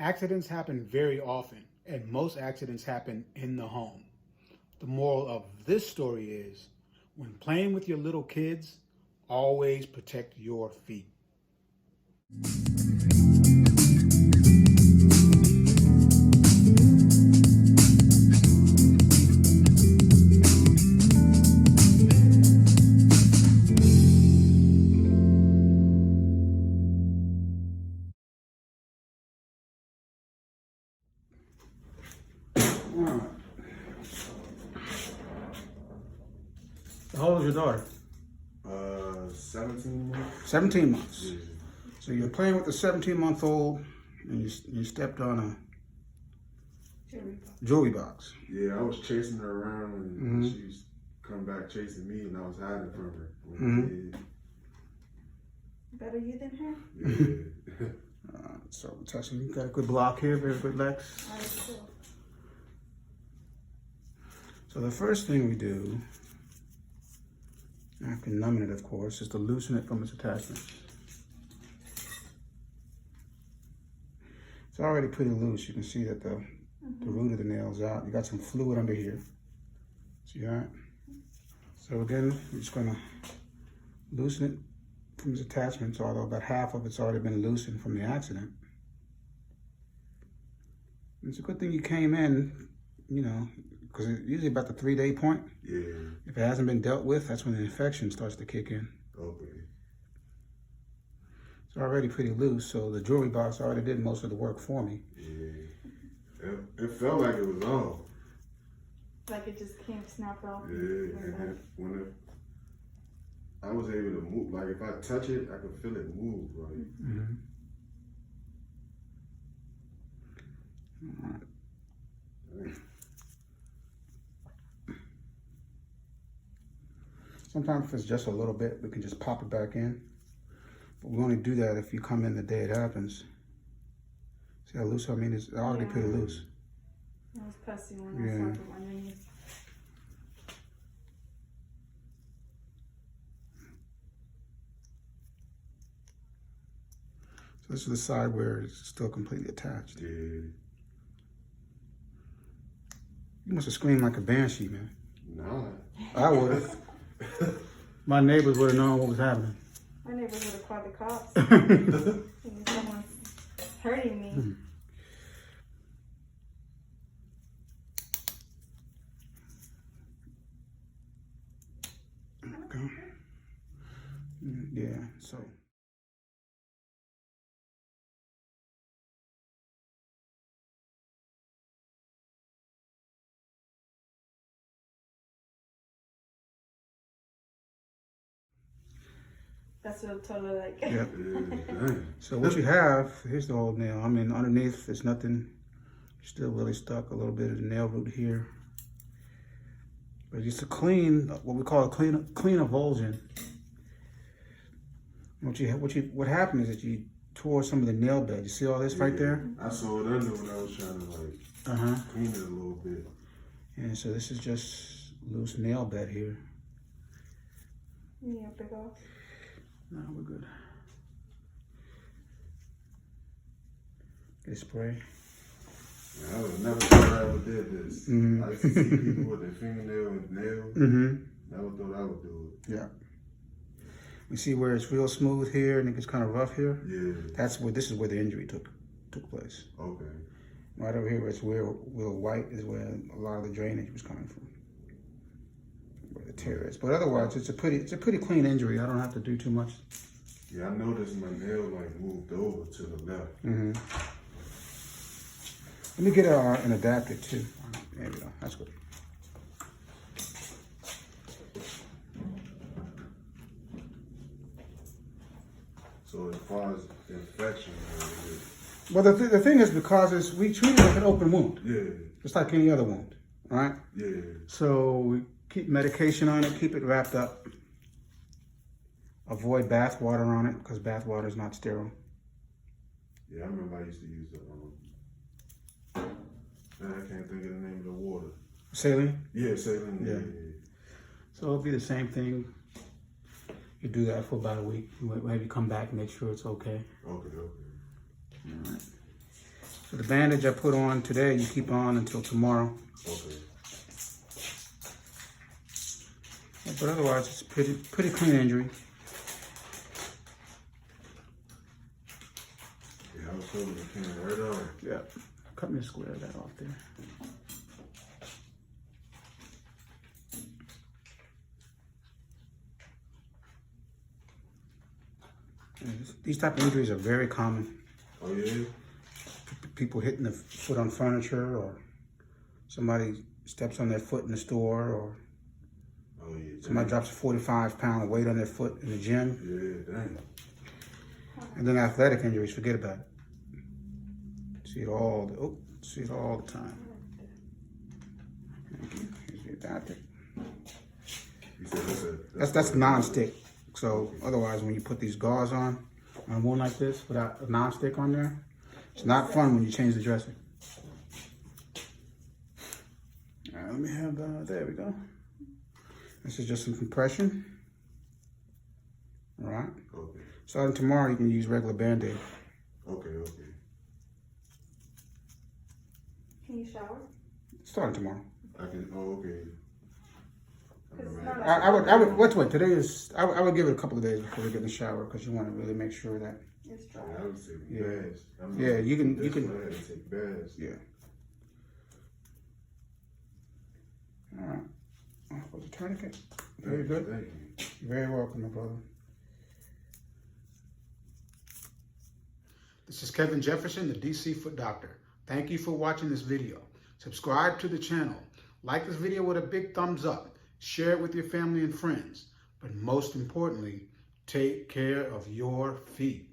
Accidents happen very often, and most accidents happen in the home. The moral of this story is, when playing with your little kids, always protect your feet. How old is your daughter? 17 months. 17 months. Yeah. So you're playing with a 17-month-old, and you stepped on a jewelry box. Yeah, I was chasing her around, and she used to come back chasing me, and I was hiding from her. Better you than her? Yeah. So touching, you got a good block here, very good legs. So the first thing we do, after numbing it, of course, is to loosen it from its attachments. It's already pretty loose. You can see that the root of the nail's out. You got some fluid under here. See that? So again, we're just gonna loosen it from its attachments, although about half of it's already been loosened from the accident. It's a good thing you came in, you know, because it's usually about the 3-day point. Yeah. If it hasn't been dealt with, that's when the infection starts to kick in. Okay. It's already pretty loose, so the jewelry box already did most of the work for me. Yeah. It felt like it was on. Like it just can't snap off. Yeah. And then I was able to move, like if I touch it, I could feel it move. Right. All right. Sometimes if it's just a little bit, we can just pop it back in. But we only do that if you come in the day it happens. See how loose? I mean, it's already pretty loose. It was pussy when I saw it underneath. So this is the side where it's still completely attached. Yeah. You must have screamed like a banshee, man. Nah. I would have. My neighbors would have known what was happening. My neighbors would have called the cops. Thinking someone's hurting me. Okay. Yeah, so. That's what it totally like. Yep. Yeah. So what you have, here's the old nail. I mean, underneath there's nothing, still really stuck, a little bit of the nail root here. But just to clean, what we call a clean avulsion. What happened is that you tore some of the nail bed. You see all this right there? I saw it under when I was trying to like clean it a little bit. And so this is just loose nail bed here. Yeah, big off. No, we're good. Get a spray. Yeah, I would never thought I ever did this. I used to see people with their fingernail and nails. Never thought I would do it. Yeah. We see where it's real smooth here and it gets kind of rough here. Yeah. This is where the injury took place. Okay. Right over here where it's real white is where a lot of the drainage was coming from. Where the tear is. But otherwise it's a pretty clean injury. I don't have to do too much. Yeah, I noticed my nail like moved over to the left. Let me get an adapter too. There we go. That's good. So as far as infection, Well, the thing is, because we treat it like an open wound. yeah. Just like any other wound, right? Yeah. So we keep medication on it, keep it wrapped up. Avoid bath water on it, because bath water is not sterile. Yeah, I remember I used to use the I can't think of the name of the water. Saline? Yeah, saline. Yeah. Yeah. So it'll be the same thing. You do that for about a week. Maybe come back and make sure it's okay. Okay. All right. So the bandage I put on today, you keep on until tomorrow. Okay. But otherwise, it's pretty clean injury. Yeah, I was told it came right off. Yeah. Cut me a square of that off there. These type of injuries are very common. Oh yeah? People hitting the foot on furniture, or somebody steps on their foot in the store, or Oh yeah. somebody drops a 45-pound weight on their foot in the gym. Yeah, dang. And then athletic injuries, forget about it. See it all the time. Thank you. Here's your adapter. You said That's non-stick. So otherwise, when you put these gauze on a wound like this without a non-stick on there, it's not fun when you change the dressing. All right, let me have, there we go. This is just some compression. All right. Okay. Starting tomorrow, you can use regular Band-Aid. Okay. Can you shower? Starting tomorrow. I can. Oh, okay. I would. Let's wait. Today is. I would give it a couple of days before we get in the shower because you want to really make sure that. It's dry. I would say Yeah. baths. Yeah, you can. I had to take baths. Yeah. All right. Was a tourniquet. Very good. Thank you. You're very welcome, my brother. This is Kevin Jefferson, the DC Foot Doctor. Thank you for watching this video. Subscribe to the channel. Like this video with a big thumbs up. Share it with your family and friends. But most importantly, take care of your feet.